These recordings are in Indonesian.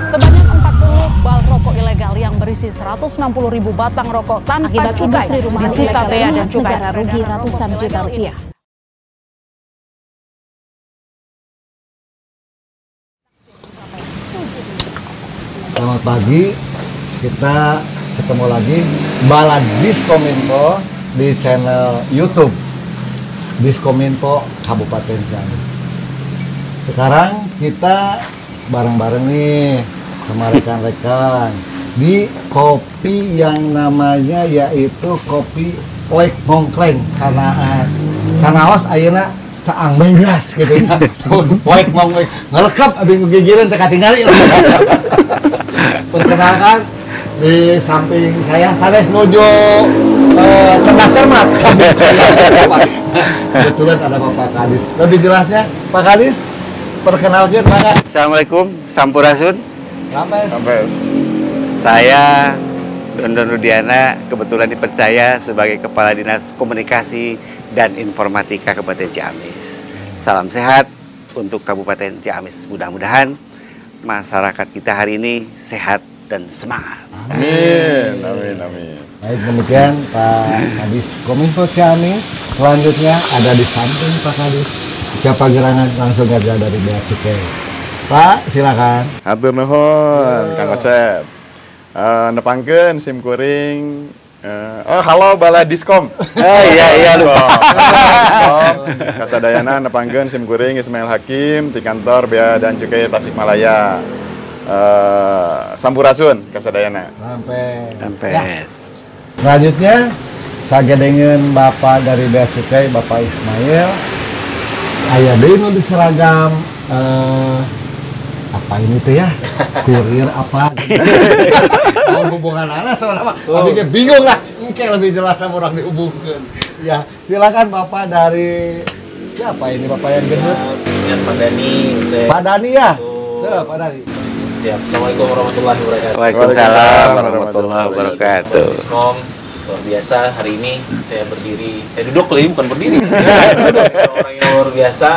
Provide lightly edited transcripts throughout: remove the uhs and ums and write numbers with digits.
Sebanyak 40 bal rokok ilegal yang berisi 160.000 batang rokok tanpa cukai disita bea dan cukai, negara rugi ratusan juta rupiah. Selamat pagi, kita ketemu lagi Balad Diskominfo di channel YouTube Diskominfo Kabupaten Ciamis. Sekarang kita bareng-bareng nih sama rekan-rekan di kopi yang namanya yaitu kopi Oek Mongkleng sanaos ayeuna caang beras gitu ya. Oek Mongkleng ngerekap abis ngegigireun teh katingali. Perkenalkan di samping saya sanes nuju cerdas cermat samping saya. Kebetulan ada Bapak Kadis. Lebih jelasnya Pak Kadis perkenalkan Pak. Assalamualaikum, Sampurasun. Lampes. Saya Dondon Rudiana, kebetulan dipercaya sebagai Kepala Dinas Komunikasi dan Informatika Kabupaten Ciamis. Salam sehat untuk Kabupaten Ciamis. Mudah-mudahan masyarakat kita hari ini sehat dan semangat. Amin. Baik, demikian Pak Kadis Kominfo Ciamis. Selanjutnya ada di samping Pak Kadis. Siapa gerangan langsung aja dari Bea Cukai. Pak, silakan. Hatur nuhun, Kang Ocep. Nepangkeun sim kuring. Halo Balad Diskom. Iya lupa. Diskom. Kasadayana nepangkeun sim kuring Ismail Hakim di kantor Bea dan Cukai Tasikmalaya. Sampurasun kasadayana. Sampai. Ya. Selanjutnya sagedengeun Bapak dari Bea Cukai, Bapak Ismail. Aya deui nu diseragam apa ini teh ya? Kurir apa? Mau hubungan anak sama tapi kayak bingung lah. Mungkin lebih jelas sama orang dihubungkan. Ya, silakan Bapak dari siapa ini Bapak yang gendut? Pak Dani. Pak Dani ya? Tuh, Pak Dani. Siap. Assalamualaikum warahmatullahi wabarakatuh. Waalaikumsalam warahmatullahi wabarakatuh. Diskom, luar biasa hari ini saya duduk lagi bukan berdiri. Orang yang luar biasa.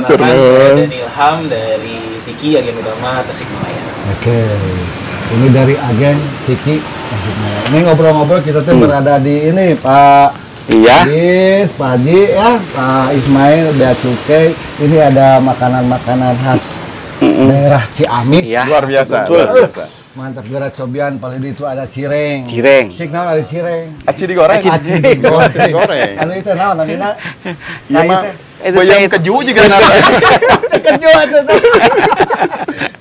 Kenalkan saya Dani Ilham dari Tiki Agen Utama Tasikmalaya. Oke. Ini dari agen Tiki Tasikmalaya. Ini ngobrol-ngobrol kita tuh berada di ini Pak Iya. Kadis, Pak Haji ya, Pak Ismail, Bea Cukai. Ini ada makanan-makanan khas daerah Ciamis. Iya. Luar biasa. Mantap, gerak cobian paling itu ada cireng. Cik naon ada cireng. Aci digoreng. Aci digoreng. Anu itu naon namina? Iya mah. Bayam keju juga namanya. Keju atuh teh.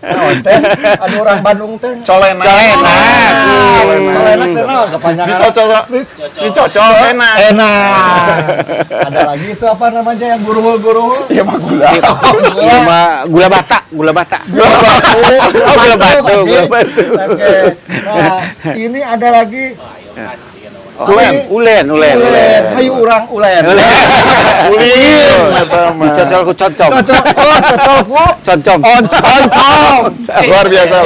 Naon teh? Ada orang Bandung teh. Colenak. Colenak teh naon kepanjangan? Dicocol enak. Ada lagi itu apa namanya yang guruhul? Iya mah gula. Iya mah gula bata. Gula batu. Oke. Nah, ini ada lagi Ulen. Hayu urang ulen. Cocol ku concom. Concom. Luar biasa.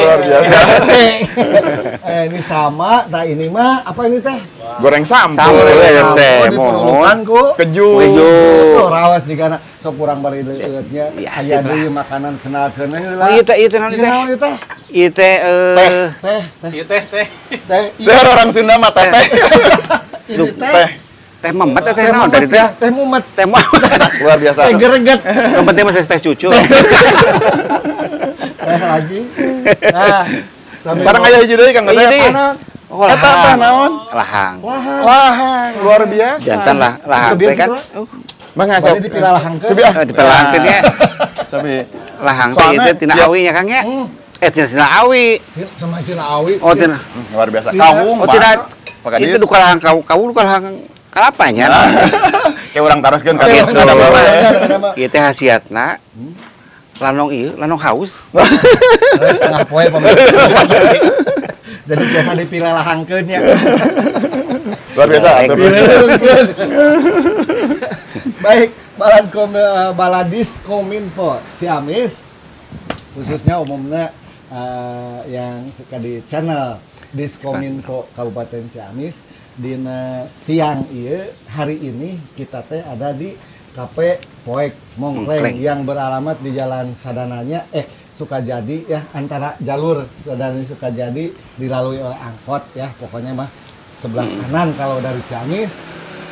Ini sama, nah ini mah apa ini teh? Goreng sambal. Diperlukan ku Keju. Rawas di kana sok urang bari leueutnya. Aya deui makanan kenalkeun we heula. Oh ieu teh naon teh? Naon ieu teh? Ieu teh Teh. Saya orang Sunda mah teteh. Ini teh memet teh naon dari teh? Teh mumet. Teh Luar biasa. Teh gereget. yang penting mah teh cucu. Teh lagi. Nah, Sareng aya hiji deui Kang Ocep. Oh, Eta teh naon? Lahang. Lahang. Luar biasa. Jantan lahang teh kan. Mah ngasop. Bari dipilah lahangkeun. Cobi Di pelangkeun nya. Cobi. Lahang teh itu tina awi nya Kang ya. Tina awi. Sama tina awi. Oh tina. Luar biasa. Iya. Kaum. Oh tidak. Pak Kadis. Itu duka lahang kau duka lahang kalapanya. Kayak orang taroskeun ka Gitu. ada bawa. Ieu teh hasiatna. Lanong haus. Setengah poe pemirsa. Jadi biasa dipilah lahangkeun nya. Luar biasa. Baik, Baladis Kominfo Ciamis khususnya umumnya yang suka di channel Diskominfo Kabupaten Ciamis dina siang ieu hari ini kita teh ada di Kafe Poek Mongkleng yang beralamat di Jalan Sukajadi ya, antara jalur dari Sukajadi dilalui oleh angkot ya, pokoknya mah sebelah kanan kalau dari Ciamis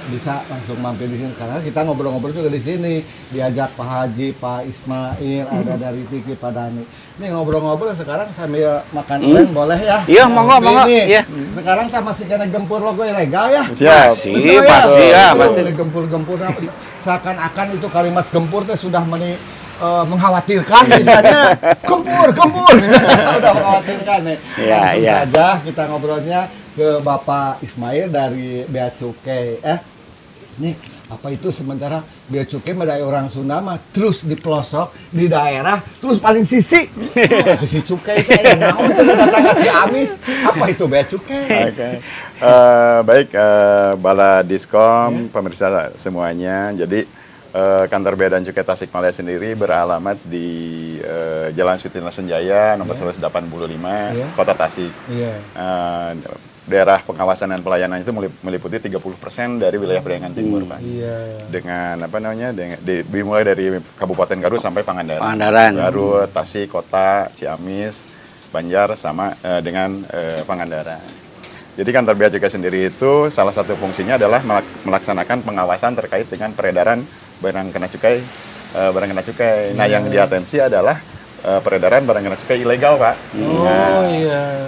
bisa langsung mampir di sini karena kita ngobrol-ngobrol juga di sini, diajak Pak Haji, Pak Ismail, ada dari Vicky, Pak Dani. Ini ngobrol-ngobrol sekarang sambil makan boleh ya? Iya, monggo. Iya. Sekarang tak masih kena gempur logo ilegal ya? Masih, masih. Gempur-gempur seakan-akan itu kalimat gempur teh sudah mengkhawatirkan misalnya gempur udah mengkhawatirkan nih. Langsung saja kita ngobrolnya ke Bapak Ismail dari Bea Cukai. Nih apa itu sementara Bea Cukai dari orang Sunda mah terus di pelosok di daerah terus paling sisi itu si cukai itu datang ke Ciamis apa itu Bea Cukai. Baik Bala Diskom pemirsa semuanya, jadi kantor Bea dan Cukai Tasikmalaya sendiri beralamat di Jalan Sutina Senjaya nomor 185 Kota Tasik. Daerah pengawasan dan pelayanan itu meliputi 30% dari wilayah Priangan Timur, Pak. Dengan apa namanya? Dimulai dari Kabupaten Garut sampai Pangandaran. Garut, Tasik, Kota, Ciamis, Banjar sama dengan Pangandaran. Jadi kantor Bea Cukai sendiri itu salah satu fungsinya adalah melaksanakan pengawasan terkait dengan peredaran barang kena cukai, Nah, yang diatensi adalah peredaran barang kena cukai ilegal, Pak.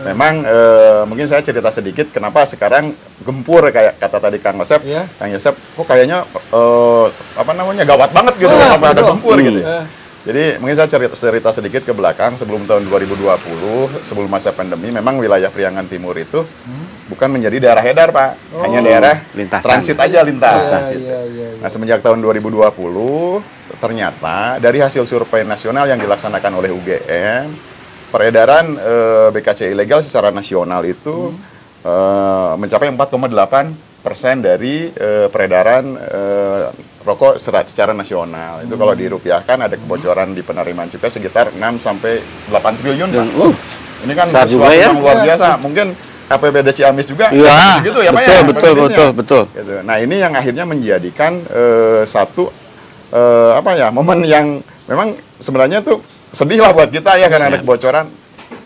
Memang mungkin saya cerita sedikit kenapa sekarang gempur kayak kata tadi Kang Yosep. Kang Yosep kok kayaknya gawat banget gitu sampai ada gempur gitu. Jadi mungkin saya cerita sedikit ke belakang sebelum tahun 2020, sebelum masa pandemi, memang wilayah Priangan Timur itu bukan menjadi daerah edar, Pak. Hanya daerah transit aja lintas. Nah, semenjak tahun 2020, ternyata dari hasil survei nasional yang dilaksanakan oleh UGM, peredaran BKC ilegal secara nasional itu mencapai 4,8% dari peredaran rokok secara nasional. Itu kalau dirupiahkan ada kebocoran di penerimaan cukai sekitar 6 sampai 8 triliun. Ini kan sesuatu yang luar biasa. Mungkin APBD Ciamis juga segitu ya, Pak ya. Betul. Gitu. Nah, ini yang akhirnya menjadikan satu momen yang memang sebenarnya tuh sedih lah buat kita ya karena ada kebocoran.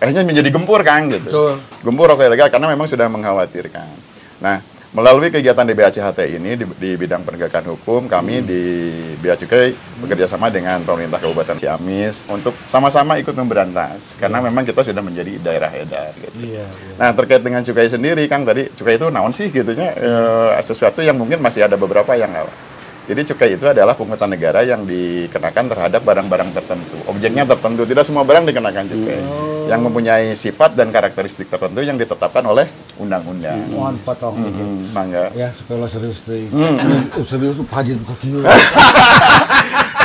Akhirnya menjadi gempur, Kang, gitu. Gempur rokok ilegal karena memang sudah mengkhawatirkan. Nah, melalui kegiatan di BACHT ini di bidang penegakan hukum, kami di Bea Cukai bekerjasama dengan pemerintah Kabupaten Ciamis untuk sama-sama ikut memberantas karena memang kita sudah menjadi daerah edar. Gitu. Nah, terkait dengan cukai sendiri, Kang, tadi cukai itu naon sih gitunya, sesuatu yang mungkin masih ada beberapa yang jadi cukai itu adalah pungutan negara yang dikenakan terhadap barang-barang tertentu. Objeknya tertentu, tidak semua barang dikenakan cukai. Yang mempunyai sifat dan karakteristik tertentu yang ditetapkan oleh undang-undang. Mohon potong. Mangga. Ya, supaya serius deh. Serius Haji kaki.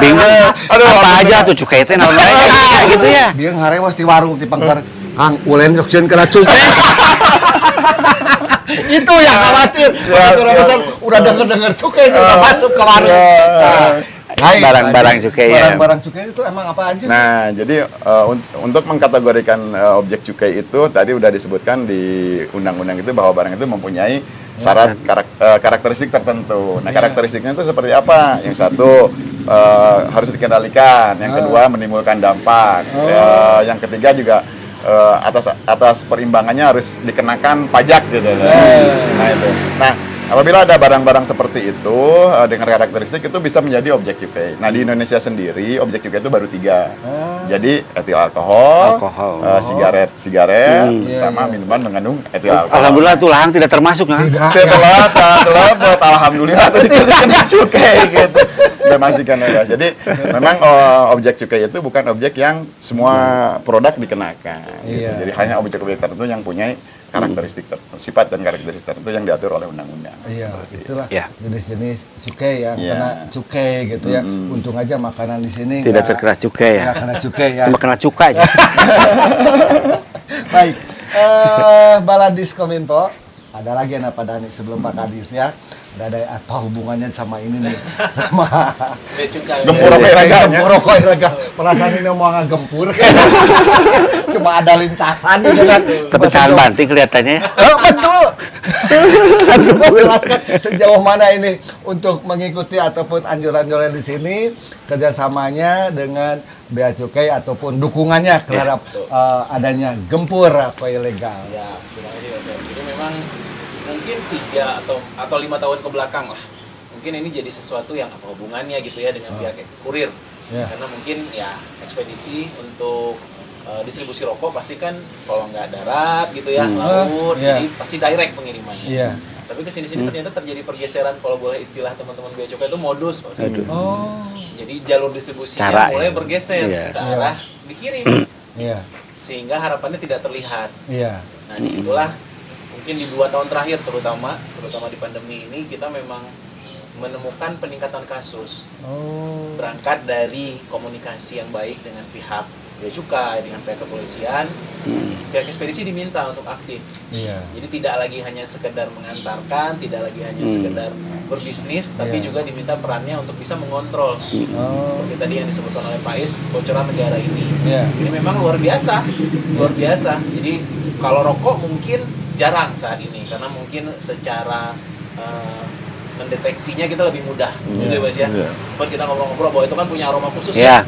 Bingung. Apa aja tuh cukai teh naon gitu ya. Dia ngarewas di warung di pangkar. Kang, ulen jokseun kena cukai. Itu yang khawatir. Udah denger cukai udah masuk ke warung. Barang-barang cukai ya. Barang-barang cukai itu emang apa aja? Nah, jadi untuk mengkategorikan objek cukai itu tadi udah disebutkan di undang-undang itu bahwa barang itu mempunyai syarat karakteristik tertentu. Nah, karakteristiknya itu seperti apa? Yang satu harus dikendalikan, yang kedua menimbulkan dampak, yang ketiga juga atas perimbangannya harus dikenakan pajak gitu. Nah, itu. Nah, apabila ada barang-barang seperti itu dengan karakteristik itu bisa menjadi objek cukai. Nah, di Indonesia sendiri objek cukai itu baru 3. Jadi etil alkohol, sigaret, sama minuman mengandung etil alkohol. Alhamdulillah tuh lahang tidak termasuk nah. Telat buat alhamdulillah itu dikenakan cukai gitu. Masihkan ya. Jadi memang objek cukai itu bukan objek yang semua produk dikenakan. Gitu. Jadi hanya objek-objek tertentu yang punya karakteristik sifat dan karakteristik tertentu yang diatur oleh undang-undang. Itulah jenis-jenis cukai yang kena cukai gitu ya. Untung aja makanan di sini tidak terkena cukai ya. Kena cukai ya. Cuma kena cukai aja. Baik. Baladis Kominfo ada lagi Pak Dani sebelum Pak Kadis ya. ada apa hubungannya sama ini nih, sama gempur rokok ilegal. Gempur rokok ilegal. Perasaan ini mau ngegempur. Cuma ada lintasan gitu kan. Kepecahan banting kelihatannya. Oh, betul. Menjelaskan sejauh mana ini untuk mengikuti ataupun anjuran-anjuran di sini kerjasamanya dengan Bea Cukai ataupun dukungannya terhadap adanya gempur rokok ilegal. Siap, terima kasih Mas. Jadi memang mungkin 3 atau 5 tahun ke belakang lah. Mungkin ini jadi sesuatu yang apa hubungannya gitu ya dengan pihak kurir. Karena mungkin ya ekspedisi untuk distribusi rokok pasti kan kalau nggak darat gitu ya, laut, jadi pasti direct pengirimannya. Tapi kesini-sini ternyata terjadi pergeseran, kalau boleh istilah teman-teman Bea Cukai itu modus Pak. Jadi jalur distribusinya mulai bergeser ke arah dikirim. Sehingga harapannya tidak terlihat. Nah disitulah mungkin di 2 tahun terakhir terutama di pandemi ini kita memang menemukan peningkatan kasus. Berangkat dari komunikasi yang baik dengan pihak Bea Cukai, dengan pihak kepolisian, pihak ekspedisi diminta untuk aktif. Jadi tidak lagi hanya sekedar mengantarkan, tidak lagi hanya sekedar berbisnis, tapi juga diminta perannya untuk bisa mengontrol. Seperti tadi yang disebutkan oleh Pak Is, bocoran negara ini. Ini memang luar biasa. Jadi kalau rokok mungkin jarang saat ini, karena mungkin secara mendeteksinya kita lebih mudah, gitu ya Mas ya. Seperti kita ngobrol-ngobrol bahwa itu kan punya aroma khusus ya.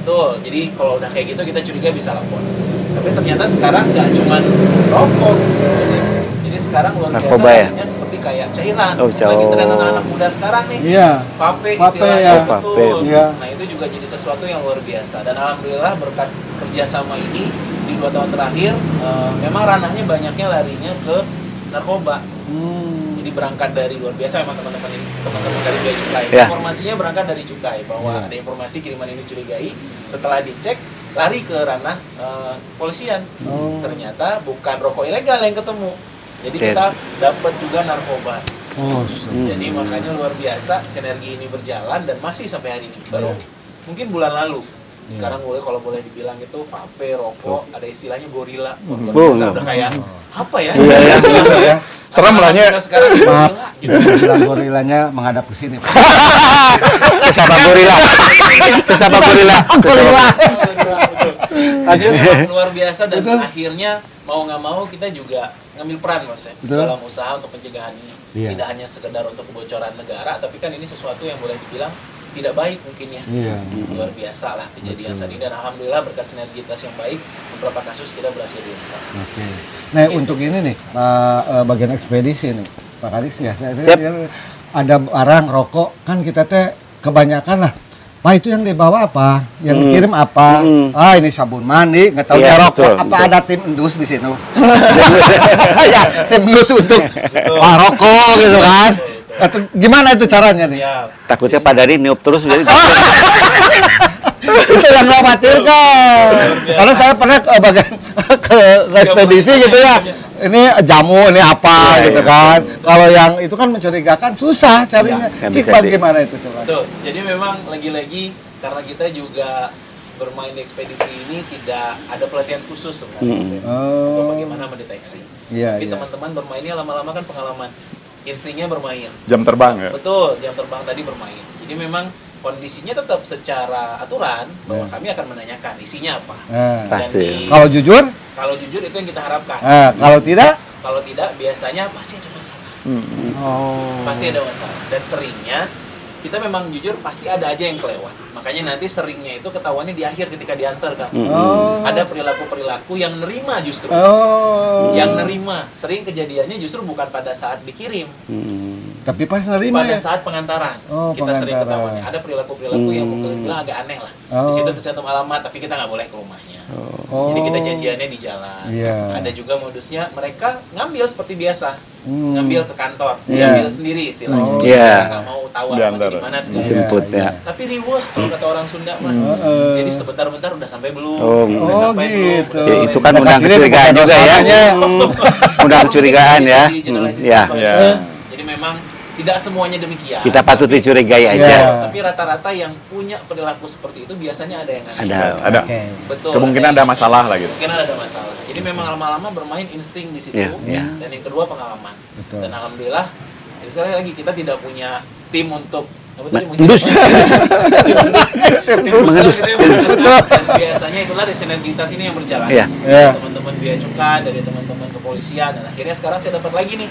Betul. Jadi kalau udah kayak gitu kita curiga bisa lapor. Tapi ternyata sekarang nggak cuma rokok, jadi sekarang luar biasa ya? Seperti kayak cairan. Lagi tren anak-anak muda sekarang nih. Vape istilahnya. Betul. Nah itu juga jadi sesuatu yang luar biasa. Dan alhamdulillah berkat kerjasama ini di 2 tahun terakhir, memang ranahnya banyaknya larinya ke narkoba. Jadi berangkat dari luar biasa memang teman-teman dari Bea Cukai. Informasinya berangkat dari Cukai bahwa ada informasi kiriman ini curigai. Setelah dicek lari ke ranah polisian. Ternyata bukan rokok ilegal yang ketemu. Jadi kita dapat juga narkoba. Jadi makanya luar biasa sinergi ini berjalan dan masih sampai hari ini. Baru mungkin bulan lalu. Sekarang kalau boleh dibilang itu vape, rokok, ada istilahnya gorila. Udah kayak apa ya? Serem lahnya. Maaf, bilang gorilanya menghadap ke sini. Sesama gorila. Luar biasa dan akhirnya mau nggak mau kita juga ngambil peran Mas ya dalam usaha untuk pencegahan ini. Tidak hanya sekedar untuk kebocoran negara, tapi kan ini sesuatu yang boleh dibilang tidak baik mungkin ya. Luar biasa lah kejadian saat ini, dan alhamdulillah berkat sinergitas yang baik beberapa kasus kita berhasil diungkap. Nah untuk ini nih bagian ekspedisi nih Pak Kadis ya, ada barang rokok kan kita teh kebanyakan lah. Pak itu yang dibawa apa? Yang dikirim apa? Ini sabun mandi, nggak tahu dia rokok. Apa ada tim endus di sini? Ya tim endus untuk rokok gitu kan? Atau gimana itu caranya nih? Takutnya Pak Dari niup terus jadi. Itu yang khawatirkan. Karena saya pernah ke ekspedisi gitu ya. Ini jamu, ini apa gitu kan. Kalau yang itu kan mencurigakan susah carinya. Bagaimana itu coba? Betul. Jadi memang lagi-lagi karena kita juga bermain di ekspedisi ini tidak ada pelatihan khusus sebenarnya untuk bagaimana mendeteksi. Tapi teman-teman bermainnya lama-lama kan pengalaman. Instingnya bermain. Jam terbang ya? Betul, jam terbang tadi bermain. Jadi memang kondisinya tetap secara aturan bahwa kami akan menanyakan isinya apa. Pasti. Kalau jujur? Kalau jujur itu yang kita harapkan. Kalau tidak? Kalau tidak biasanya pasti ada masalah. Pasti ada masalah. Dan seringnya kita memang jujur pasti ada aja yang kelewat. Makanya nanti seringnya itu ketahuannya di akhir ketika diantar kan. Ada perilaku-perilaku yang nerima justru. Yang nerima. Sering kejadiannya justru bukan pada saat dikirim. Tapi pas nerima pada ya? saat pengantaran. Kita sering ketahuannya. Ada perilaku-perilaku yang mungkin bilang agak aneh lah. Di situ tercantum alamat, tapi kita nggak boleh ke rumahnya. Jadi kita janjiannya di jalan. Ada juga modusnya mereka ngambil seperti biasa. Ngambil ke kantor, ngambil sendiri istilahnya. Nggak mau tahu di mana segala jemput ya. Tapi riwah kalau kata orang Sunda mah. Jadi sebentar-bentar udah sampai belum? Udah sampai gitu. Belum. Itu kan undang kecurigaan juga ya. Undang kecurigaan ya. Jadi memang tidak semuanya demikian. Kita patut dicurigai aja. Tapi rata-rata yang punya perilaku seperti itu biasanya ada yang aneh. Ada. Betul. Kemungkinan ada masalah lah gitu. Kemungkinan ada masalah. Jadi memang lama-lama bermain insting di situ. Dan yang kedua pengalaman. Dan alhamdulillah Jadi sekali lagi kita tidak punya tim untuk Indus. Mengendus. Dan biasanya itulah sinergitas ini yang berjalan. Iya. Teman-teman bea cukai, dari teman-teman kepolisian, dan akhirnya sekarang saya dapat lagi nih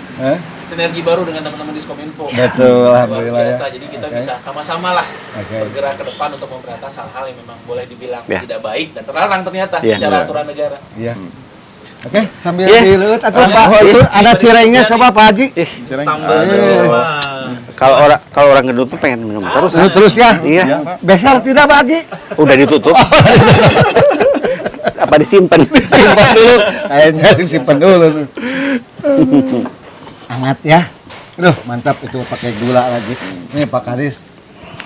sinergi baru dengan teman-teman Diskominfo. Betul, Luar alhamdulillah biasa. Jadi kita bisa sama-sama lah bergerak ke depan untuk memberantas hal-hal yang memang boleh dibilang tidak baik dan terlarang ternyata secara aturan negara. Iya. Oke, sambil dilut atau Pak, ada cirengnya coba Pak Haji. Sambal Kalau orang gendut tuh pengen minum terus. Terus ya? Iya. Besar tidak Pak Haji? Udah ditutup. Apa disimpan? Simpan dulu. Kayaknya disimpan dulu. Hangat ya. Aduh, mantap itu pakai gula lagi. Nih Pak Kadis.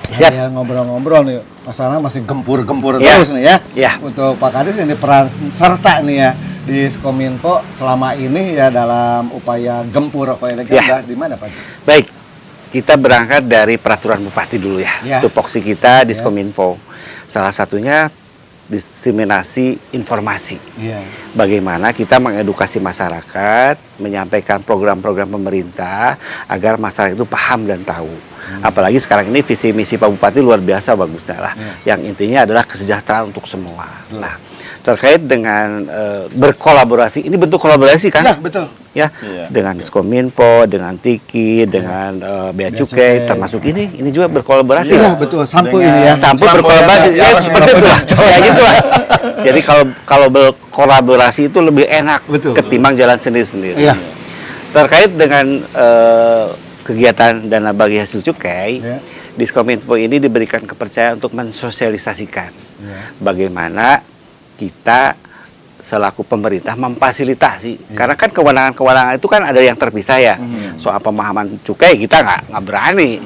Siap. Ya, ngobrol-ngobrol nih. Masalah masih gempur-gempur Ya. terus nih ya. Ya. Untuk Pak Kadis ini peran serta nih ya di Diskominfo selama ini ya dalam upaya gempur rokok ilegal di mana Pak Haji? Baik. Kita berangkat dari peraturan bupati dulu ya. Tupoksi kita Diskominfo. Salah satunya diseminasi informasi. Bagaimana kita mengedukasi masyarakat, menyampaikan program-program pemerintah agar masyarakat itu paham dan tahu. Apalagi sekarang ini visi misi Pak Bupati luar biasa bagusnya lah. Yang intinya adalah kesejahteraan untuk semua. Nah, terkait dengan berkolaborasi, ini bentuk kolaborasi kan? Ya, betul. Ya, dengan Diskominfo, dengan Tiki, dengan Bea Cukai, termasuk ini juga berkolaborasi. Iya, betul. Sampo ini ya. Sampo berkolaborasi, ya, seperti itu lah. Kayak gitu lah. Jadi kalau berkolaborasi itu lebih enak ketimbang jalan sendiri-sendiri. Iya. Terkait dengan kegiatan dana bagi hasil cukai, Diskominfo ini diberikan kepercayaan untuk mensosialisasikan bagaimana kita selaku pemerintah memfasilitasi, karena kan kewenangan-kewenangan itu kan ada yang terpisah ya. Soal pemahaman cukai kita nggak berani,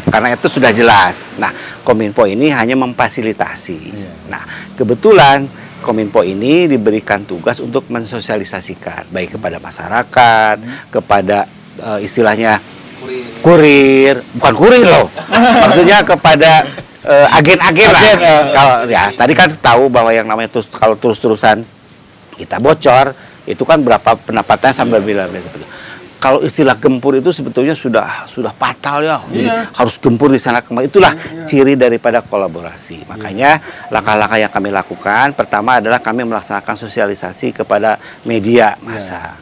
karena itu sudah jelas. Nah, Kominfo ini hanya memfasilitasi. Nah, kebetulan Kominfo ini diberikan tugas untuk mensosialisasikan, baik kepada masyarakat, kepada istilahnya kurir, bukan kurir loh, maksudnya kepada agen-agen lah. Kalau ya tadi kan tahu bahwa yang namanya kalau terus-terusan kita bocor itu kan berapa pendapatannya sampai miliar. Kalau istilah gempur itu sebetulnya sudah fatal ya. Jadi harus gempur di sana kemari. Itulah ciri daripada kolaborasi. Makanya langkah-langkah yang kami lakukan pertama adalah kami melaksanakan sosialisasi kepada media massa.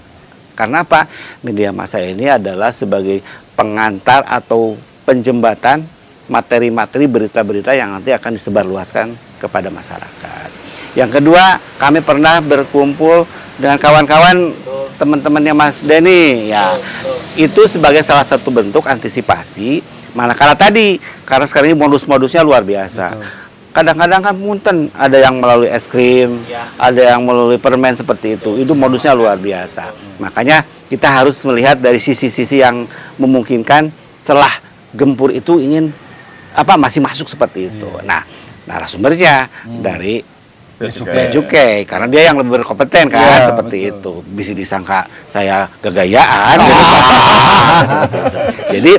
Karena apa? Media massa ini adalah sebagai pengantar atau penjembatan materi-materi berita-berita yang nanti akan disebarluaskan kepada masyarakat. Yang kedua, kami pernah berkumpul dengan kawan-kawan teman-temannya Mas Denny ya. Itu sebagai salah satu bentuk antisipasi manakala tadi, karena sekarang ini modus-modusnya luar biasa. Kadang-kadang kan punten, ada yang melalui es krim, ada yang melalui permen seperti itu. Itu modusnya luar biasa. Makanya kita harus melihat dari sisi-sisi yang memungkinkan celah gempur itu ingin masih masuk seperti itu. Nah, narasumbernya dari Bea Cukai, karena dia yang lebih berkompeten kan, seperti itu. Bisa disangka saya kegayaan. Seperti itu. Jadi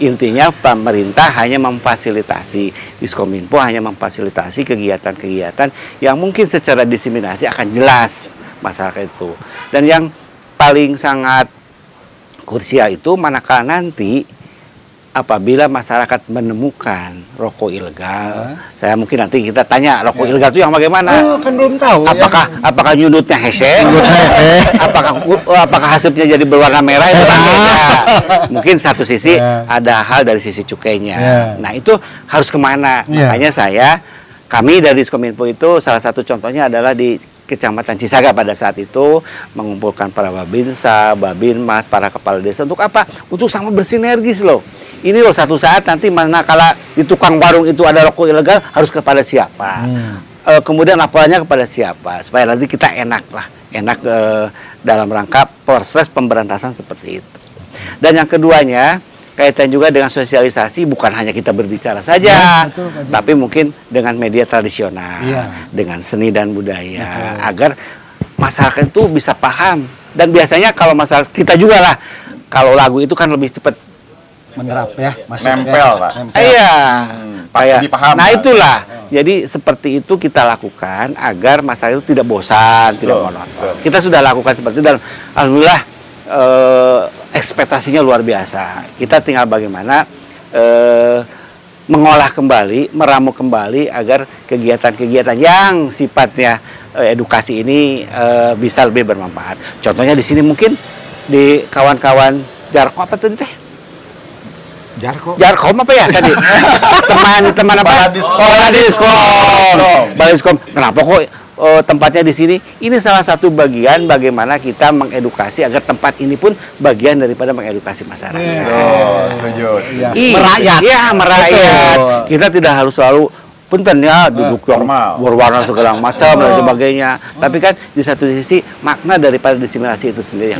intinya pemerintah hanya memfasilitasi, Diskominfo hanya memfasilitasi kegiatan-kegiatan yang mungkin secara diseminasi akan jelas masyarakat itu. Dan yang paling sangat krusial itu manakala nanti apabila masyarakat menemukan rokok ilegal, saya mungkin nanti kita tanya rokok ilegal itu yang bagaimana? Kan belum tahu. Apakah nyudutnya hese? Apakah hasilnya jadi berwarna merah? Itu kan beda. Mungkin satu sisi ada hal dari sisi cukainya. Nah itu harus kemana? Makanya kami dari Diskominfo itu salah satu contohnya adalah di Kecamatan Cisaga pada saat itu mengumpulkan para babinsa, babinmas, para kepala desa untuk apa? Untuk sama bersinergis loh. Ini loh satu saat nanti manakala di tukang warung itu ada rokok ilegal harus kepada siapa? Kemudian laporannya kepada siapa? Supaya nanti kita enak dalam rangka proses pemberantasan seperti itu. Dan yang keduanya kaitan juga dengan sosialisasi, bukan hanya kita berbicara saja, tapi mungkin dengan media tradisional, dengan seni dan budaya, agar masyarakat itu bisa paham. Dan biasanya kalau masyarakat kita juga lah, kalau lagu itu kan lebih cepat menyerap ya, nempel Pak. Iya, dipaham. Nah itulah, jadi seperti itu kita lakukan agar masyarakat itu tidak bosan, tidak monoton. Kita sudah lakukan seperti itu dan alhamdulillah ekspektasinya luar biasa. Kita tinggal bagaimana mengolah kembali, meramu kembali agar kegiatan-kegiatan yang sifatnya edukasi ini bisa lebih bermanfaat. Contohnya di sini mungkin di kawan-kawan Jarko apa tadi teh? Jarkom apa ya tadi? teman apa? Baladiskom. Kenapa kok tempatnya di sini? Ini salah satu bagian bagaimana kita mengedukasi agar tempat ini pun bagian daripada mengedukasi masyarakat. Setuju. Merakyat. Iya, merakyat. Kita tidak harus selalu punten ya duduk yang berwarna segala macam dan sebagainya. Tapi kan di satu sisi makna daripada disimulasi itu sendiri yang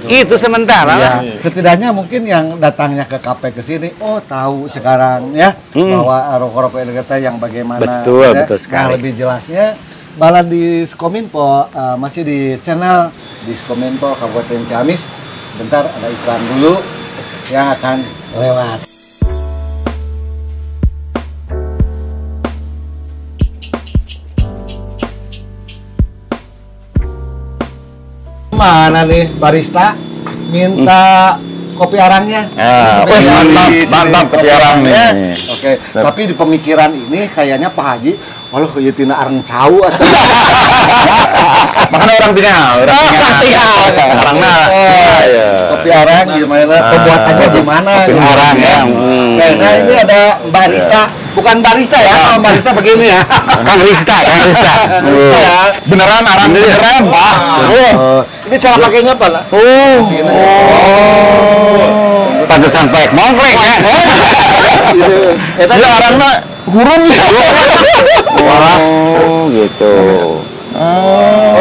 itu sementara lah. Setidaknya mungkin yang datangnya ke KP ke sini, tahu sekarang ya bahwa rokok-rokok ilegal yang bagaimana. Betul Nah, sekali. lebih jelasnya Baladiskominfo masih di channel Diskominfo Kabupaten Ciamis. Bentar ada iklan dulu yang akan lewat. Mana nih barista minta kopi arangnya? Mantap kopi arangnya. Oke, tapi di pemikiran ini kayaknya Pak Haji, walau kayak tina arang cau atau makanya orang tinggal. Arangnya. Kopi arang gimana? Pembuatannya gimana? Kopi arang ya. Nah ini ada barista, bukan barista ya, kalau barista begini ya. Kang Rista Ya. Beneran arang beneran, Pak. Ini cara pakainya apa lah? Pantesan paek mongkleng ya. Ya arangnya hurung ya. Gitu.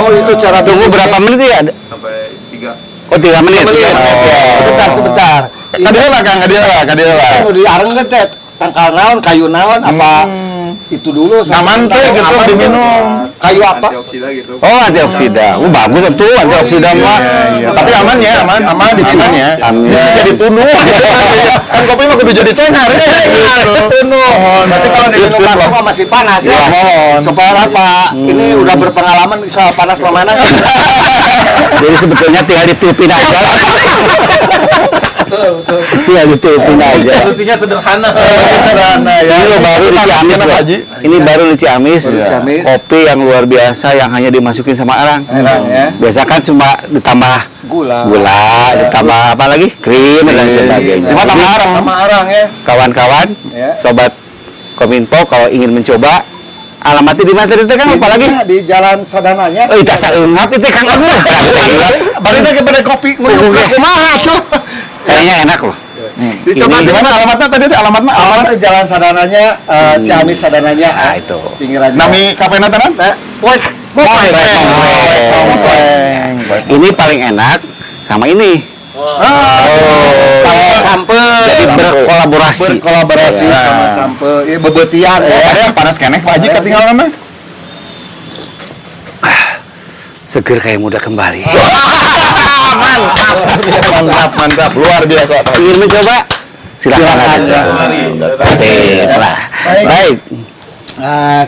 Itu cara Tunggu berapa menit ya? Sampai 3. Oh, 3 menit. Sebentar. Kadieu lah. Mau diareng ngetet, tangkal naon, kayu naon, apa itu dulu Aman teh gitu diminum. Kayu apa? Antioksida gitu. Oh, antioksida. Bagus tuh antioksida mah. Tapi aman ya, aman diminum ya. Bisa jadi tunuh. Kan kopi mah kudu jadi cengar. Tunuh. Berarti kalau diminum langsung masih panas ya. Supaya apa? Ini udah berpengalaman soal panas pemanas. Jadi sebetulnya tinggal ditipin aja. Tinggal ditipin aja. Solusinya sederhana. Ya. Ini baru di Ciamis loh. Ini baru di Ciamis. Kopi yang luar biasa yang hanya dimasukin sama arang. Ya. Biasa kan cuma ditambah Gula, ditambah apa lagi? Krim dan sebagainya. Cuma sama arang ya. Kawan-kawan, sobat Kominfo kalau ingin mencoba, alamatnya di mana tadi Kang? Apalagi di Jalan Sadananya. Oh, tak saeungap itu Kang Agung. Barunya kepada kopi nguyuk kumaha tuh. Kayaknya enak loh. Dicoba Di mana alamatnya tadi? Alamatnya alamat Jalan Sadananya, Ciamis Sadananya. Nah, itu. Pinggiran. Nami kafena tenan? Ini paling enak sama ini. Sampe Jadi berkolaborasi sama sampe bebetian ya. Ada yang panas keneh Pak Haji ketinggalan mah. seger kayak muda kembali. Mantap, luar biasa. Ingin mencoba? Silakan aja. Baik.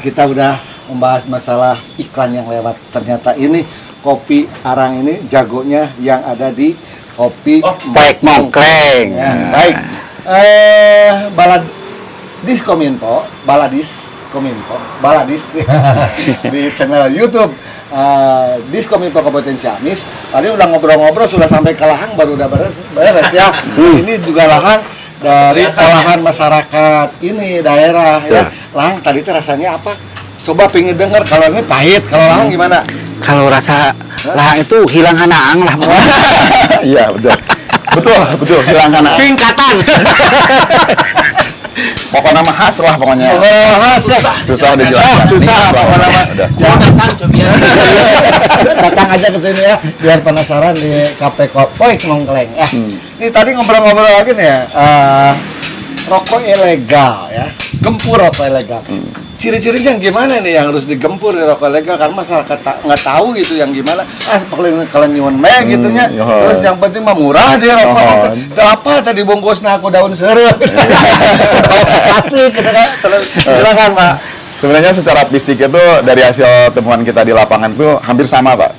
Kita udah membahas masalah iklan yang lewat. Ternyata ini kopi arang ini jagonya yang ada di kopi Paek Mongkleng. Ya, baik. Baladis di channel YouTube Diskominfo Kabupaten Ciamis. Tadi udah ngobrol-ngobrol sudah sampai ke lahang, baru udah beres ya. Ini juga lahang dari olahan masyarakat ini daerah ya. Lahang tadi itu rasanya apa? Coba pengen denger, kalau ini pahit, kalau lahang gimana? Kalau rasa lahang itu hilang hanaang lah. Iya, betul, hilang hanaang. Singkatan. Pokoknya mah khas lah pokoknya. Susah dijelaskan. Susah pokoknya mah. Datang aja ke sini ya, biar penasaran di KP Paek Mongkleng. Ini tadi ngobrol-ngobrol lagi nih ya. Rokok ilegal ya, gempur rokok ilegal. Ciri-cirinya gimana nih yang harus digempur di rokok ilegal? Karena masyarakat nggak tahu gitu yang gimana. Kalau nyuwun meh gitunya. Terus yang penting mah murah deh rokok. Itu apa tadi bungkusnya aku daun seruh. Plastik gitu kan. Silakan Pak. Sebenarnya secara fisik itu dari hasil temuan kita di lapangan itu hampir sama Pak.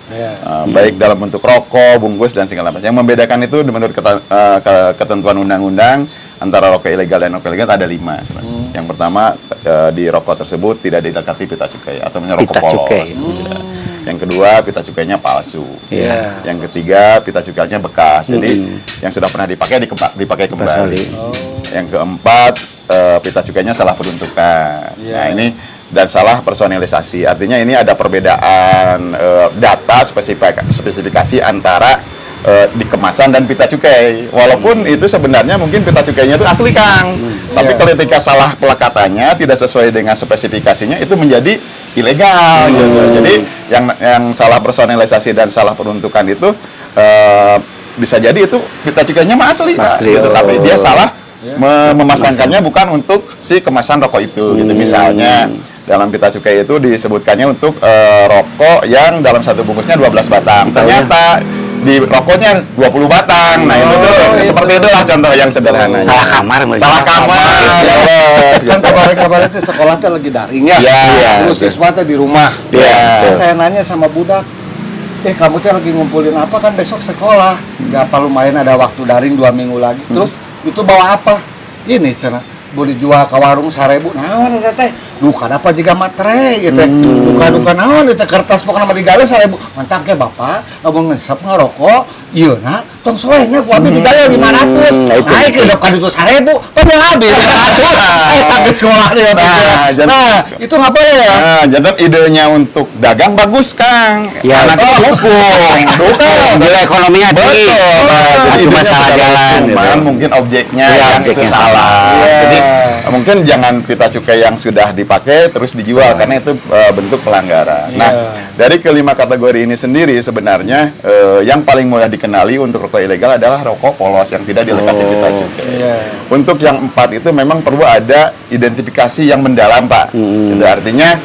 baik dalam bentuk rokok, bungkus dan segala macam. Yang membedakan itu menurut ketentuan undang-undang antara rokok ilegal dan rokok legal ada 5 sebenarnya. Yang pertama, di rokok tersebut tidak didekati pita cukai atau rokok polos. Yang kedua, pita cukainya palsu. Yang ketiga, pita cukainya bekas. Jadi yang sudah pernah dipakai kembali. Yang keempat, pita cukainya salah peruntukan. Nah, ini dan salah personalisasi. Artinya ini ada perbedaan data spesifikasi antara di kemasan dan pita cukai. Walaupun itu sebenarnya mungkin pita cukainya itu asli, Kang. Tapi ketika salah pelekatannya tidak sesuai dengan spesifikasinya, itu menjadi ilegal gitu. Jadi yang salah personalisasi dan salah peruntukan itu bisa jadi itu pita cukainya mah asli, gitu. Tapi dia salah memasangkannya bukan untuk si kemasan rokok itu gitu. Misalnya dalam pita cukai itu disebutkannya untuk rokok yang dalam satu bungkusnya 12 batang. Ternyata di rokoknya 20 batang. Nah, itu seperti itulah contoh yang sederhana. Salah kamar. Kan kabar itu sekolah tuh lagi daring ya. Terus siswa tuh di rumah. Saya nanya sama budak, kamu tuh lagi ngumpulin apa, kan besok sekolah. Gak apa, lumayan ada waktu daring 2 minggu lagi. Terus itu bawa apa? Ini cenah boleh jual ke warung 1.000. Naon eta teh? Duka apa jika materai gitu. Duka naon eta kertas pokokna mah digale 1.000. Mantap ke Bapak, abang ngesep ngarokok. Ieu na, tong soehnya ku abi digale 500. Ai ke dokter itu 1.000, pada habis 100. Tapi sekolah dia. Nah, itu ngapa ya? Nah, jantan idenya untuk dagang bagus, Kang. Ya, nanti dukung. Nilai ekonominya tinggi. Cuma salah jalan. Mungkin objeknya yang salah. Jadi mungkin jangan pita cukai yang sudah dipakai terus dijual karena itu bentuk pelanggaran. Nah, dari kelima kategori ini sendiri sebenarnya yang paling mudah dikenali untuk rokok ilegal adalah rokok polos yang tidak dilekati pita cukai. Untuk yang 4 itu memang perlu ada identifikasi yang mendalam, Pak. Itu artinya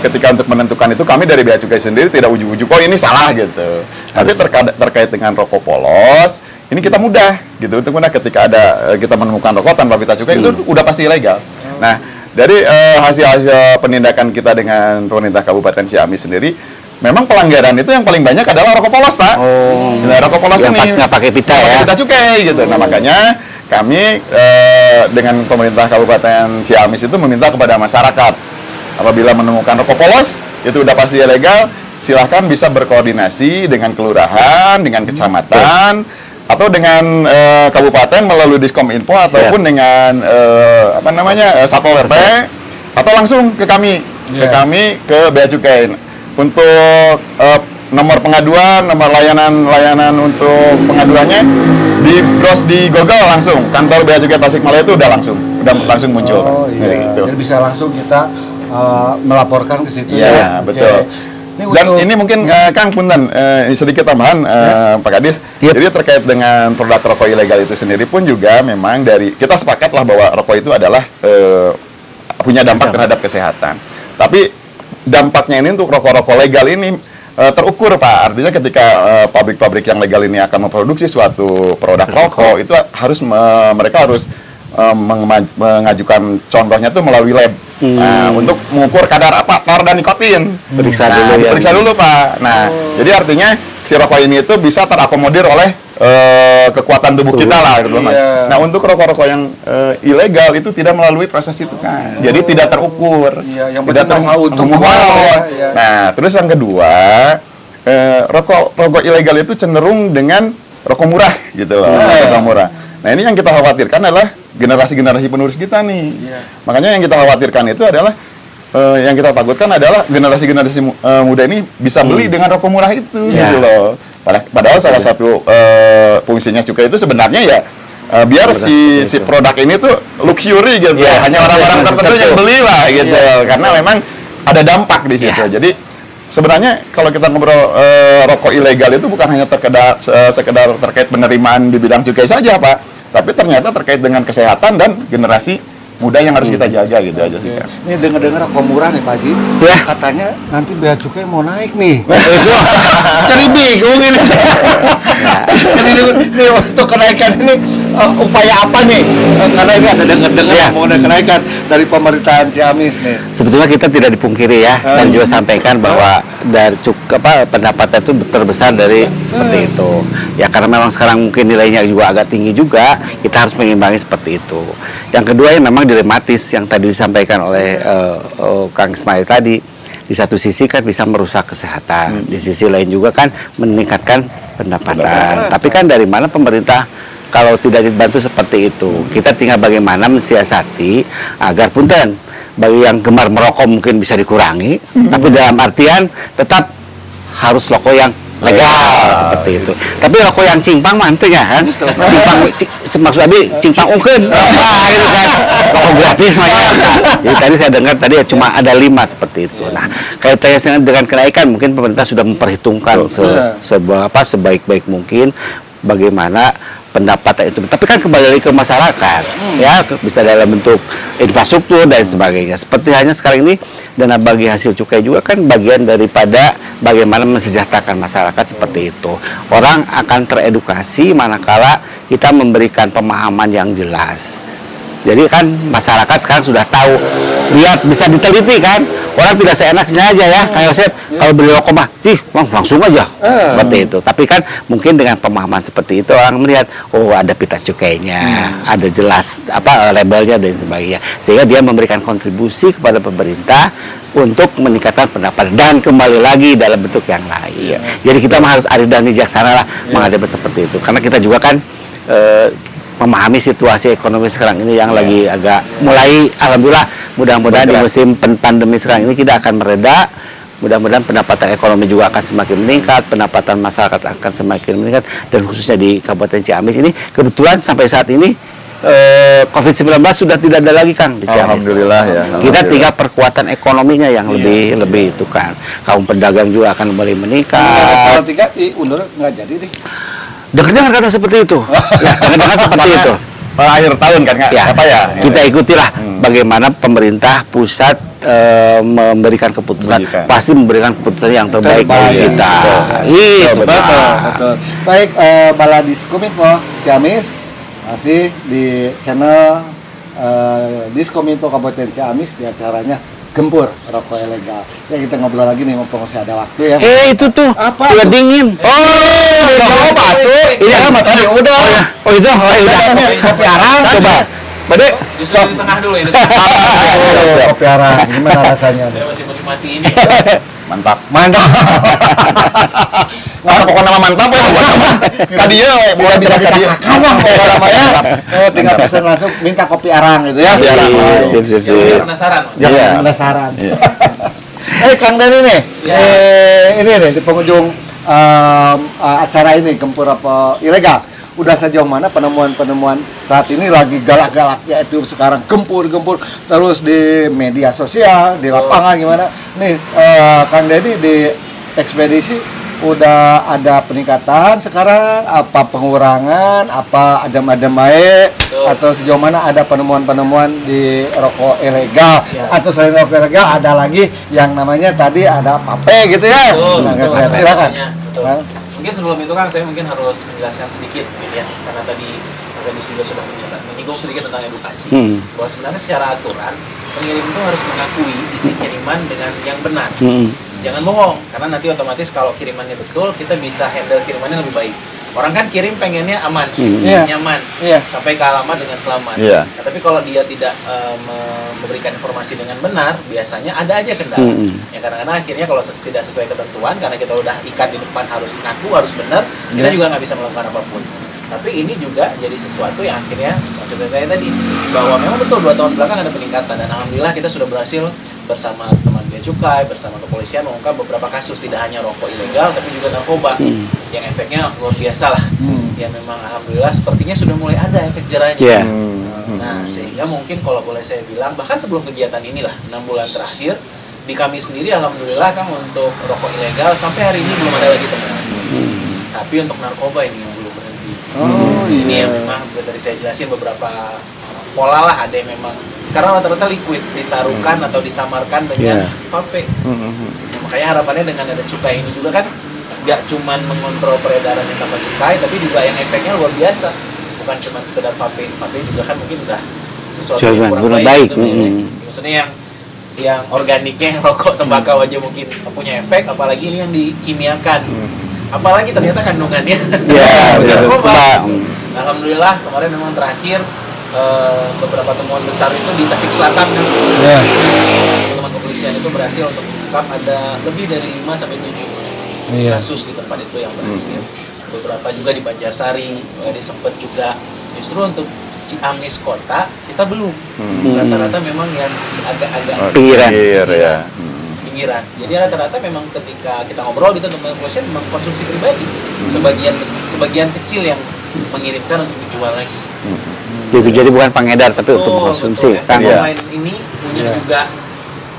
ketika untuk menentukan itu kami dari Bea Cukai sendiri tidak ujuk-ujuk kok ini salah gitu. Tapi terkait dengan rokok polos ini kita mudah gitu, untuk mudah ketika ada kita menemukan rokok tanpa pita cukai itu udah pasti ilegal. Nah, dari hasil penindakan kita dengan pemerintah Kabupaten Ciamis sendiri, memang pelanggaran itu yang paling banyak adalah rokok polos, Pak. Nah, rokok polos ini nggak pakai pita ya, pita cukai gitu. Nah, makanya kami dengan pemerintah Kabupaten Ciamis itu meminta kepada masyarakat apabila menemukan rokok polos itu udah pasti ilegal, silahkan bisa berkoordinasi dengan kelurahan, dengan kecamatan, atau dengan kabupaten melalui Diskominfo ataupun dengan Satpol PP, atau langsung ke kami, ke Bea Cukai untuk nomor pengaduan, nomor layanan untuk pengaduannya di browse di Google langsung kantor Bea Cukai Tasikmalaya itu udah langsung muncul. Gitu. Jadi bisa langsung kita melaporkan ke situ ya. Betul. Dan ini mungkin Kang punten sedikit tambahan Pak Kadis. Jadi terkait dengan produk rokok ilegal itu sendiri pun juga memang dari kita sepakatlah bahwa rokok itu adalah punya dampak terhadap kesehatan. Tapi dampaknya ini untuk rokok-rokok legal ini terukur, Pak. Artinya ketika pabrik-pabrik yang legal ini akan memproduksi suatu produk rokok itu mereka harus mengajukan contohnya itu melalui lab. Untuk mengukur kadar tar dan nikotin. Periksa dulu, Pak. Nah, jadi artinya si rokok ini itu bisa terakomodir oleh kekuatan tubuh kita lah gitu. Nah, untuk rokok-rokok yang ilegal itu tidak melalui proses itu kan. Jadi tidak terukur. Yang tidak terukur. Nah, terus yang kedua, rokok ilegal itu cenderung dengan rokok murah gitu loh. Rokok murah. Nah, ini yang kita khawatirkan adalah generasi-generasi penerus kita nih. Makanya yang kita khawatirkan itu adalah yang kita takutkan adalah generasi-generasi muda ini bisa beli dengan rokok murah itu gitu loh. Padahal salah satu fungsinya cukai itu sebenarnya ya biar si produk ini tuh luxury gitu. Hanya orang-orang tertentu yang beli lah gitu. Karena memang ada dampak di situ. Jadi sebenarnya kalau kita ngobrol rokok ilegal itu bukan hanya sekedar terkait penerimaan di bidang cukai saja, Pak. Tapi ternyata terkait dengan kesehatan dan generasi muda yang harus kita jaga gitu aja sih, Kang. Ini dengar-dengar rokok murah nih, Pak Haji. Katanya nanti Bea Cukai mau naik nih. Jadi bingung ini. Jadi ini untuk kenaikan ini upaya apa nih? Karena ini ada dengar-dengar mau ada kenaikan dari pemerintahan Ciamis nih. Sebetulnya kita tidak dipungkiri ya, dan juga sampaikan bahwa dari pendapatnya itu terbesar dari seperti itu. Ya karena memang sekarang mungkin nilainya juga agak tinggi juga, kita harus mengimbangi seperti itu. Yang kedua yang memang dilematis yang tadi disampaikan oleh Kang Ismail tadi. Di satu sisi kan bisa merusak kesehatan, di sisi lain juga kan meningkatkan pendapatan. Tapi kan dari mana pemerintah kalau tidak dibantu seperti itu? Kita tinggal bagaimana mensiasati agar punten bagi yang gemar merokok mungkin bisa dikurangi, tapi dalam artian tetap harus rokok yang legal seperti itu. Tapi rokok yang cingpang mantek ya kan? Cingpang maksud Abi cingpang ungkeun. Gitu kan. Rokok gratis macam. Jadi tadi saya dengar tadi ya cuma ada 5 seperti itu. Nah, kaitannya dengan kenaikan mungkin pemerintah sudah memperhitungkan sebaik-baik mungkin bagaimana pendapatan itu. Tapi kan kembali ke masyarakat, ya bisa dalam bentuk infrastruktur dan sebagainya. Seperti hanya sekarang ini dana bagi hasil cukai juga kan bagian daripada bagaimana mensejahterakan masyarakat seperti itu. Orang akan teredukasi manakala kita memberikan pemahaman yang jelas. Jadi kan masyarakat sekarang sudah tahu, lihat bisa diteliti kan, orang tidak seenaknya aja ya, Kang Yosep, kalau beli rokok mah, langsung aja, seperti itu. Tapi kan mungkin dengan pemahaman seperti itu orang melihat, oh ada pita cukainya, ada jelas apa labelnya dan sebagainya, sehingga dia memberikan kontribusi kepada pemerintah untuk meningkatkan pendapatan dan kembali lagi dalam bentuk yang lain. Jadi kita harus arif dan bijaksana lah menghadapi seperti itu, karena kita juga kan memahami situasi ekonomi sekarang ini yang lagi agak mulai, alhamdulillah, mudah-mudahan di musim pandemi sekarang ini kita akan mereda, mudah-mudahan pendapatan ekonomi juga akan semakin meningkat, pendapatan masyarakat akan semakin meningkat, dan khususnya di Kabupaten Ciamis ini kebetulan sampai saat ini COVID-19 sudah tidak ada lagi Kang di Ciamis. Alhamdulillah ya. Kita tinggal perkuatan ekonominya yang lebih itu kan. Kaum pedagang juga akan kembali meningkat. Kalau 3 diundur nggak jadi deh. Dengar kata seperti itu. Dengar seperti itu. Akhir tahun kan nggak? Ya, apa ya? Kita ikutilah bagaimana pemerintah pusat memberikan keputusan, pasti memberikan keputusan yang terbaik bagi kita. Itu betul. Baik, Baladiskominfo Ciamis masih di channel Diskominfo Kabupaten Ciamis di acaranya Gempur Rokok Ilegal. Ya kita ngobrol lagi nih, mumpung masih ada waktu ya. Itu tuh apa? Udah dingin. Coba tuh. Iya, tadi udah. Udah. Kopi arang coba. Bade, Justru di tengah dulu ya. Kopi arang gimana rasanya? Saya masih menikmati ini. Mantap. Nggak pokoknya nama mantap ya. Kadia bukan bisa kadia. Kamu namanya. Tinggal pesan langsung minta kopi arang gitu ya. Sip. Penasaran. Jangan penasaran. Kang Dani nih. Ini nih di pengunjung acara ini Gempur Rokok Ilegal. Udah sejauh mana penemuan-penemuan saat ini lagi galak-galaknya itu sekarang gempur terus di media sosial, di lapangan gimana? Nih Kang Dani di ekspedisi udah ada peningkatan sekarang, apa pengurangan, apa adem-adem baik, atau sejauh mana ada penemuan-penemuan di rokok ilegal? Atau selain rokok ilegal ada lagi yang namanya tadi ada vape gitu ya? Silakan. Mungkin sebelum itu Kang, saya mungkin harus menjelaskan sedikit ya, karena tadi Gadis juga sudah menyinggung sedikit tentang edukasi, bahwa sebenarnya secara aturan pengirim itu harus mengakui isi kiriman dengan yang benar. Jangan bohong, karena nanti otomatis kalau kirimannya betul, kita bisa handle kirimannya lebih baik. Orang kan kirim pengennya aman, nyaman, sampai ke alamat dengan selamat. Nah, tapi kalau dia tidak memberikan informasi dengan benar, biasanya ada aja kendala. Ya kadang-kadang akhirnya kalau tidak sesuai ketentuan, karena kita udah ikat di depan harus ngaku, harus benar, kita juga nggak bisa melakukan apapun. Tapi ini juga jadi sesuatu yang akhirnya, maksudnya saya tadi, bahwa memang betul 2 tahun belakang ada peningkatan, dan alhamdulillah kita sudah berhasil bersama teman Bea Cukai, bersama kepolisian mengungkap beberapa kasus, tidak hanya rokok ilegal tapi juga narkoba yang efeknya luar biasa lah. Ya memang alhamdulillah sepertinya sudah mulai ada efek jerahnya. Nah sehingga mungkin kalau boleh saya bilang, bahkan sebelum kegiatan inilah 6 bulan terakhir di kami sendiri alhamdulillah Kang, untuk rokok ilegal sampai hari ini belum ada lagi temuan. Tapi untuk narkoba ini yang belum berhenti. Ini yang memang seperti tadi saya jelasin beberapa pola lah, ada yang memang sekarang rata-rata liquid disarukan atau disamarkan dengan vape. Makanya harapannya dengan ada cukai ini juga kan nggak cuman mengontrol peredaran yang tanpa cukai, tapi juga yang efeknya luar biasa. bukan cuma sekedar vape juga kan mungkin udah sesuatu yang kurang baik. Gitu, maksudnya yang organiknya, yang rokok tembakau aja mungkin punya efek, apalagi ini yang dikimiakan. Apalagi ternyata kandungannya narkoba. Alhamdulillah kemarin memang terakhir beberapa temuan besar itu di Tasik Selatan kan. Teman kepolisian itu berhasil untuk mengungkap ada lebih dari 5 sampai 7 kasus di tempat itu yang berhasil. Beberapa juga di Banjarsari, sempat juga justru untuk Ciamis kota kita belum. Rata-rata memang yang agak-agak pinggiran. Pinggiran. Jadi rata-rata memang ketika kita ngobrol gitu teman kepolisian memang konsumsi pribadi. Sebagian kecil yang mengirimkan untuk dijual lagi. Jadi bukan pengedar tapi untuk mengkonsumsi. Kan pemain ini punya juga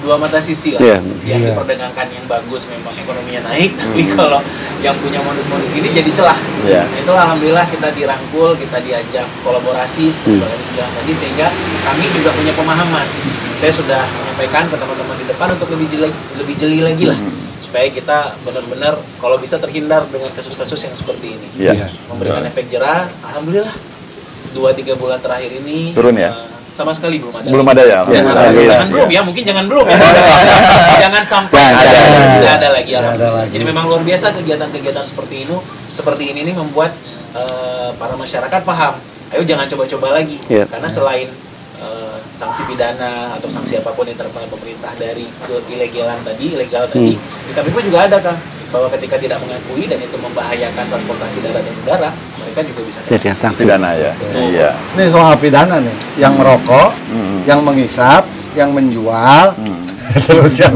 dua mata sisi lah. Yang diperdagangkan yang bagus memang ekonominya naik, tapi kalau yang punya modus-modus gini jadi celah. Nah, itu alhamdulillah kita dirangkul, kita diajak kolaborasi seperti yang tadi, sehingga kami juga punya pemahaman. Saya sudah menyampaikan ke teman-teman di depan untuk lebih jeli lagi lah, supaya kita benar-benar kalau bisa terhindar dengan kasus-kasus yang seperti ini. Memberikan efek jerah, alhamdulillah 2-3 bulan terakhir ini turun ya? Sama sekali belum ada. Belum ada ya? Jangan belum ya, mungkin jangan belum ya. Jangan sampai tidak ada lagi. Jadi memang luar biasa kegiatan-kegiatan seperti ini nih membuat para masyarakat paham. Ayo jangan coba-coba lagi. Karena selain sanksi pidana atau sanksi apapun yang terkena pemerintah dari ilegal tadi, di KPP juga ada kan, bahwa ketika tidak mengakui dan itu membahayakan transportasi darat dan udara, mereka juga bisa pidana ya. Iya. Ini soal pidana nih, yang merokok, yang mengisap, yang menjual, terus yang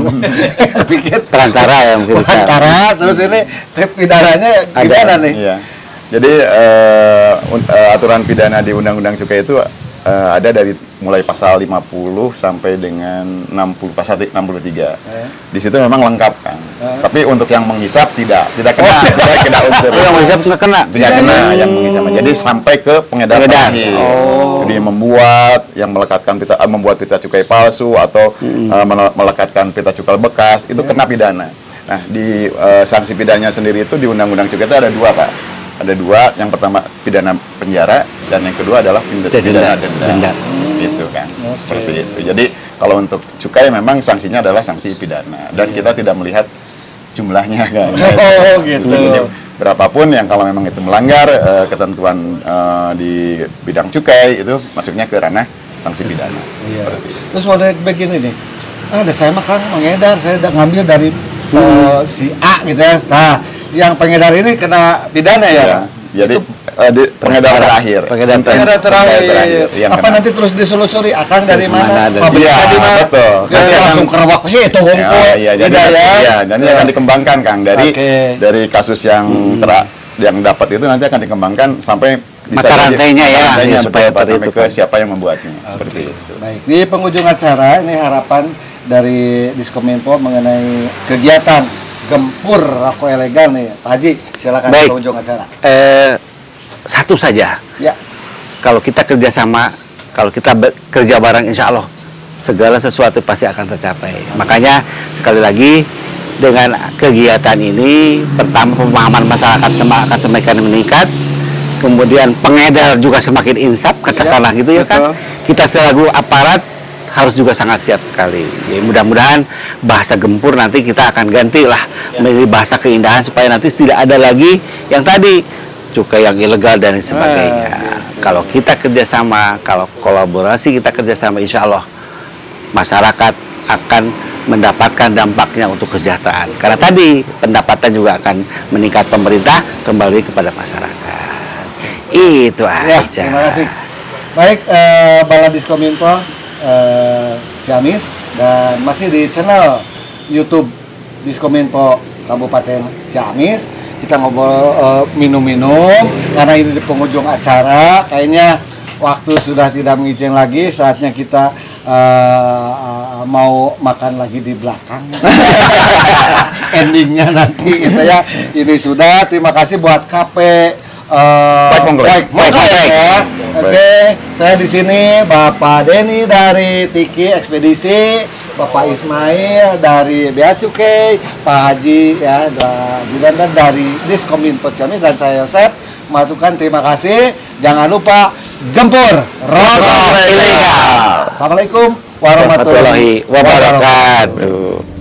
pikir perantara yang bisa. Terus ini pidananya gimana nih? Iya. Jadi aturan pidana di Undang-Undang Cukai itu ada dari mulai pasal 50 sampai dengan 60, pasal 63. Di situ memang lengkap kan. Tapi untuk yang menghisap tidak kena, tidak kena unsur. Yang menghisap nggak kena. Tidak kena yang menghisap. Jadi sampai ke pengedar terakhir. Jadi yang membuat pita cukai palsu atau melekatkan pita cukai bekas itu kena pidana. Nah, di sanksi pidananya sendiri itu di Undang-Undang Cukai itu ada 2, Pak. Ada 2, yang pertama pidana penjara dan yang kedua adalah pidana denda. Gitu kan. Seperti itu. Jadi kalau untuk cukai memang sanksinya adalah sanksi pidana dan kita tidak melihat jumlahnya kan. Gitu. Jadi, berapapun yang kalau memang itu melanggar ketentuan di bidang cukai itu masuknya ke ranah sanksi pidana. Seperti itu. Terus model begini nih. Ada saya mah kan mengedar, saya udah ngambil dari si A gitu ya. Nah, yang pengedar ini kena pidana ya. Jadi pengedar terakhir. Pengedar terakhir. Apa nanti terus ditelusuri akan dari mana? Pabriknya di mana? Betul. Langsung kerwak sih itu ngumpul. Dan ini akan dikembangkan Kang dari kasus yang yang dapat itu nanti akan dikembangkan sampai bisa rantainya ya, supaya sampai ke siapa yang membuatnya. Seperti itu. Baik. Di penghujung acara ini harapan dari Diskominfo mengenai kegiatan gempur rokok ilegal nih, Pak Haji, silakan. Baik. Penghujung acara. Satu saja. Ya. Kalau kita kerjasama, kalau kita kerja bareng, insya Allah segala sesuatu pasti akan tercapai. Makanya sekali lagi dengan kegiatan ini, pertama pemahaman masyarakat akan semakin meningkat, kemudian pengedar juga semakin insaf, katakanlah gitu ya kan. Kita selaku aparat harus juga sangat siap sekali. Ya, mudah-mudahan bahasa gempur nanti kita akan gantilah menjadi bahasa keindahan supaya nanti tidak ada lagi yang tadi cukai yang ilegal dan sebagainya. Kalau kita kerjasama, kalau kolaborasi kita kerjasama, insya Allah masyarakat akan mendapatkan dampaknya untuk kesejahteraan. Karena tadi pendapatan juga akan meningkat, pemerintah kembali kepada masyarakat. Itu aja. Terima kasih. Baik, Bala Diskominfo Ciamis dan masih di channel YouTube Diskominfo Kabupaten Ciamis. Kita ngobrol minum-minum karena ini di penghujung acara, kayaknya waktu sudah tidak mengizinkan lagi, saatnya kita mau makan lagi di belakang. Endingnya nanti gitu ya. Ini sudah, terima kasih buat kafe baik ya. Oke, saya di sini Bapak Denny dari Tiki Ekspedisi, Bapak Ismail dari Bea Cukai, Pak Haji ya dan dari Diskominfo Ciamis, dan saya Yosef Matukan terima kasih. Jangan lupa gempur rokok ilegal. Assalamualaikum warahmatullahi wabarakatuh.